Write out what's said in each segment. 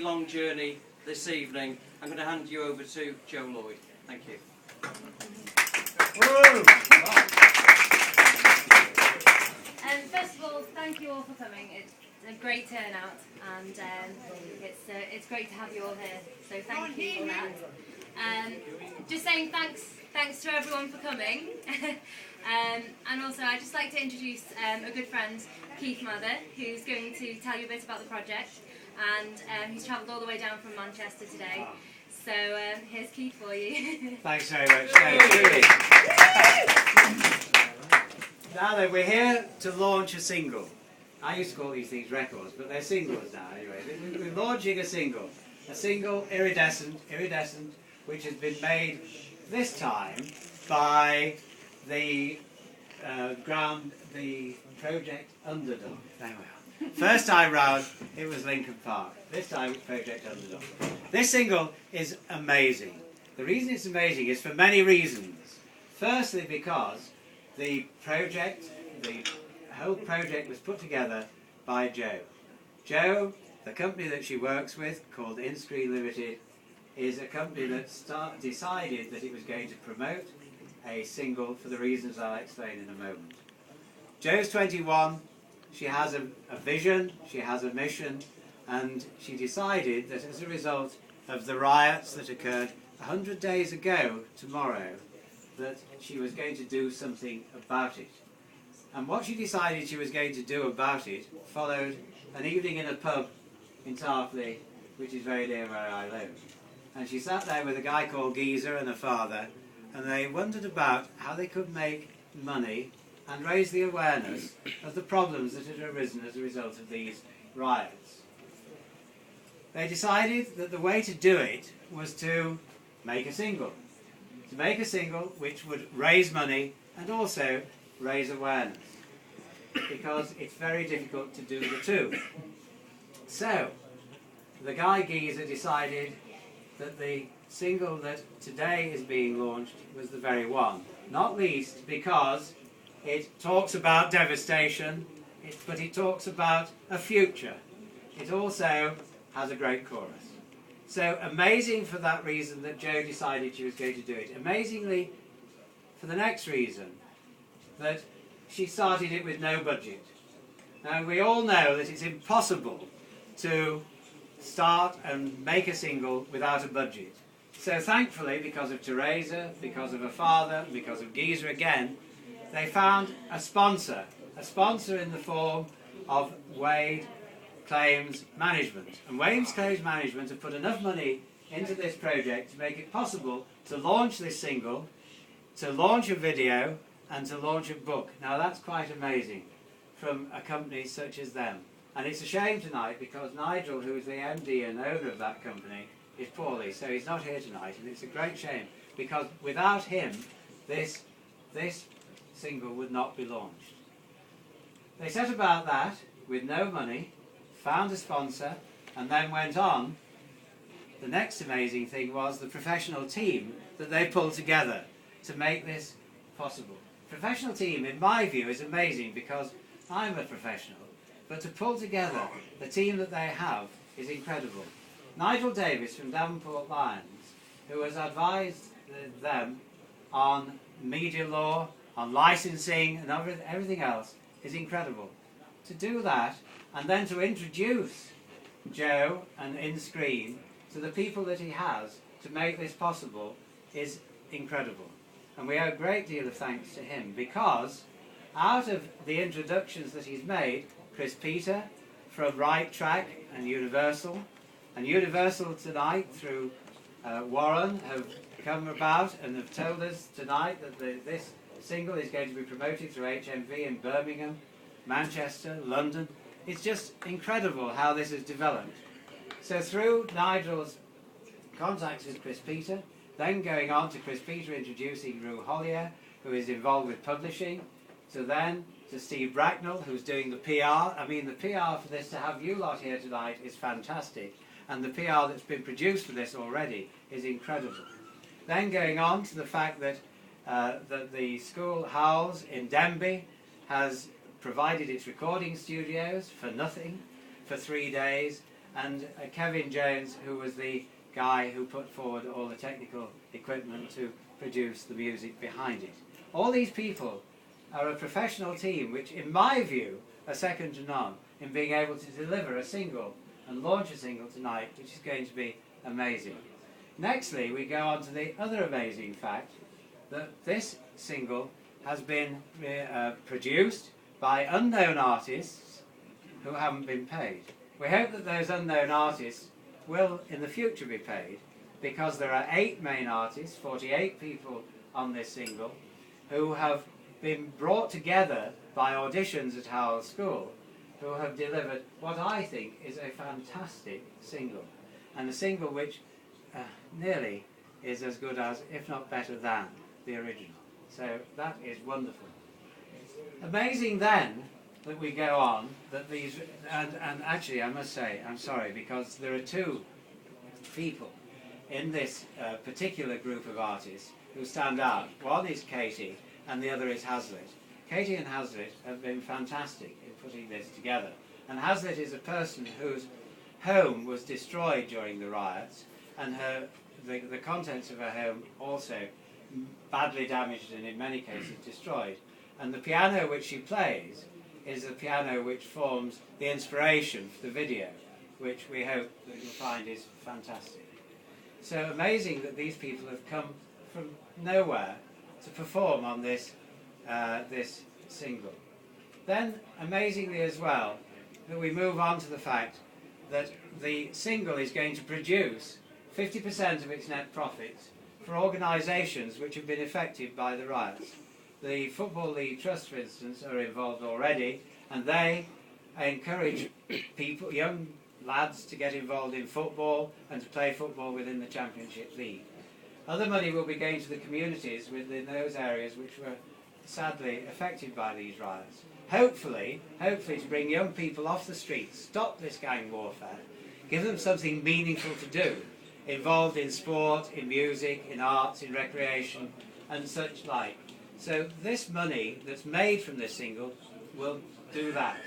long journey this evening. I'm going to hand you over to Joe Lloyd. Thank you. First of all, thank you all for coming. It's a great turnout, and it's great to have you all here. So thank you for that. Just saying thanks to everyone for coming. And also I'd just like to introduce a good friend, Keith Mather, who's going to tell you a bit about the project, and he's travelled all the way down from Manchester today. So here's Keith for you. Thanks very much. Thanks. Now then, we're here to launch a single. I used to call these things records, but they're singles now anyway. We're launching a single iridescent, which has been made this time by the Project Underdog. There we are. First time round, it was Lincoln Park. This time it's Project Underdog. This single is amazing. The reason it's amazing is for many reasons. Firstly, because the whole project was put together by Jo. Jo, the company that she works with, called InScreen Limited, is a company that decided that it was going to promote a single for the reasons I'll explain in a moment. Jo's 21, she has a vision, she has a mission, and she decided that as a result of the riots that occurred 100 days ago tomorrow, that she was going to do something about it. And what she decided she was going to do about it followed an evening in a pub in Tarpley, which is very near where I live. And she sat there with a guy called Geezer and a father, and they wondered about how they could make money and raise the awareness of the problems that had arisen as a result of these riots. They decided that the way to do it was to make a single. To make a single which would raise money and also raise awareness, because it's very difficult to do the two. So, the guy Geezer decided that the single that today is being launched was the very one. Not least because it talks about devastation, but it talks about a future. It also has a great chorus. So amazing for that reason that Jo decided she was going to do it. Amazingly for the next reason, that she started it with no budget. Now we all know that it's impossible to start and make a single without a budget. So thankfully, because of Teresa, because of her father, because of Geezer again, they found a sponsor in the form of Wade Claims Management. And Wade's Claims Management have put enough money into this project to make it possible to launch this single, to launch a video, and to launch a book. Now that's quite amazing from a company such as them. And it's a shame tonight because Nigel, who is the MD and owner of that company, is poorly, so he's not here tonight, and it's a great shame because without him this single would not be launched. They set about that with no money, found a sponsor, and then went on. The next amazing thing was the professional team that they pulled together to make this possible. Professional team, in my view, is amazing because I'm a professional, but to pull together the team that they have is incredible. Nigel Davis from Davenport Lions, who has advised them on media law, on licensing and everything else, is incredible. To do that and then to introduce Jo and InScreen to the people that he has to make this possible is incredible. And we owe a great deal of thanks to him because out of the introductions that he's made, Chris Peter from Right Track and Universal tonight through Warren have come about and have told us tonight that this single is going to be promoted through HMV in Birmingham, Manchester, London. It's just incredible how this has developed. So through Nigel's contacts with Chris Peter, then going on to Chris Peter introducing Rue Hollier, who is involved with publishing, to Steve Bracknell, who's doing the PR. I mean, the PR for this, to have you lot here tonight, is fantastic. And the PR that's been produced for this already is incredible. Then going on to the fact that the school Howells in Denby has provided its recording studios for nothing for 3 days, and Kevin Jones, who was the guy who put forward all the technical equipment to produce the music behind it. All these people are a professional team which, in my view, are second to none in being able to deliver a single and launch a single tonight, which is going to be amazing. Nextly, we go on to the other amazing fact that this single has been produced by unknown artists who haven't been paid. We hope that those unknown artists will in the future be paid, because there are 8 main artists, 48 people on this single, who have been brought together by auditions at Howell School, who have delivered what I think is a fantastic single, and a single which nearly is as good as, if not better than, the original. So that is wonderful. Amazing then that we go on, that these, and actually I must say, I'm sorry, because there are 2 people in this particular group of artists who stand out. One is Katie and the other is Hazlitt. Katie and Hazlitt have been fantastic in putting this together. And Hazlitt is a person whose home was destroyed during the riots, and the contents of her home also badly damaged and in many cases destroyed. And the piano which she plays is the piano which forms the inspiration for the video, which we hope that you'll find is fantastic. So amazing that these people have come from nowhere to perform on this this single. Then, amazingly as well, that we move on to the fact that the single is going to produce 50% of its net profits for organisations which have been affected by the riots. The Football League Trust, for instance, are involved already, and they encourage people, young lads, to get involved in football and to play football within the Championship League. Other money will be going to the communities within those areas which were sadly affected by these riots. Hopefully to bring young people off the streets, stop this gang warfare, give them something meaningful to do, involved in sport, in music, in arts, in recreation, and such like. So this money that's made from this single will do that.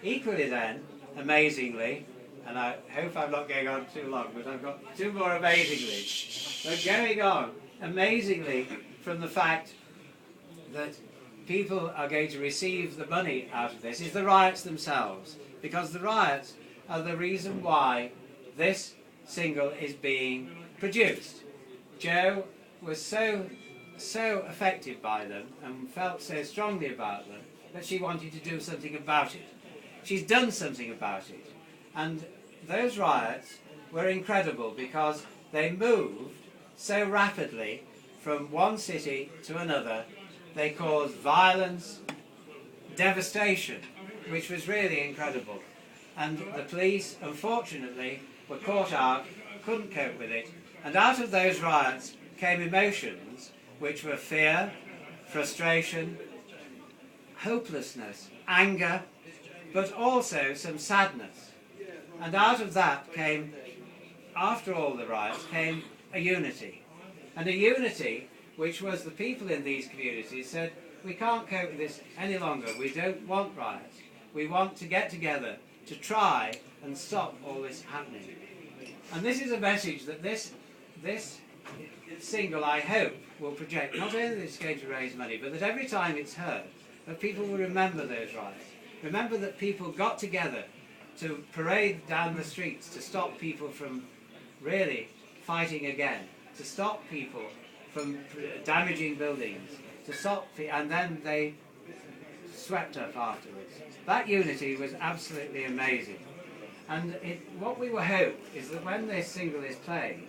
Equally then, amazingly, and I hope I'm not going on too long, but I've got 2 more amazingly. But going on, amazingly, from the fact that people are going to receive the money out of this, is the riots themselves. Because the riots are the reason why this single is being produced. Jo was so affected by them and felt so strongly about them that she wanted to do something about it. She's done something about it. And those riots were incredible because they moved so rapidly from one city to another. They caused violence, devastation, which was really incredible. And the police, unfortunately, were caught out, couldn't cope with it. And out of those riots came emotions which were fear, frustration, hopelessness, anger, but also some sadness. And out of that came, after all the riots, came a unity. And a unity which was the people in these communities said, we can't cope with this any longer. We don't want riots. We want to get together to try and stop all this happening. And this is a message that this single, I hope, will project. Not only that it's going to raise money, but that every time it's heard, that people will remember those riots. Remember that people got together to parade down the streets to stop people from really fighting again, to stop people from damaging buildings, to stop, and then they swept up afterwards. That unity was absolutely amazing. And what we will hope is that when this single is played,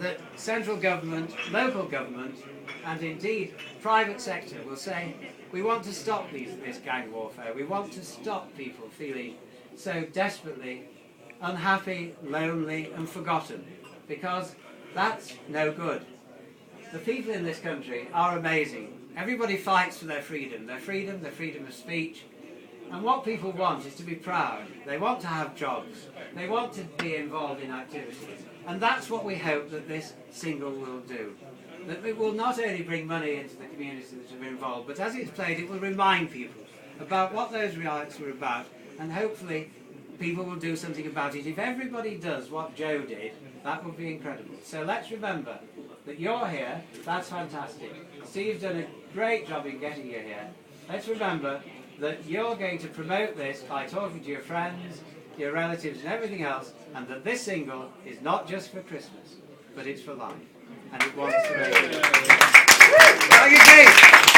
that central government, local government, and indeed private sector will say, we want to stop this gang warfare. We want to stop people feeling so desperately unhappy, lonely and forgotten, because that's no good. The people in this country are amazing. Everybody fights for their freedom of speech. And what people want is to be proud. They want to have jobs. They want to be involved in activities. And that's what we hope that this single will do. That it will not only bring money into the communities that are involved, but as it's played, it will remind people about what those riots were about, and hopefully people will do something about it. If everybody does what Joe did, that would be incredible. So let's remember that you're here. That's fantastic. Steve's done a great job in getting you here. Let's remember that you're going to promote this by talking to your friends, your relatives and everything else, and that this single is not just for Christmas, but it's for life. And it wants to make it. Thank you, Steve.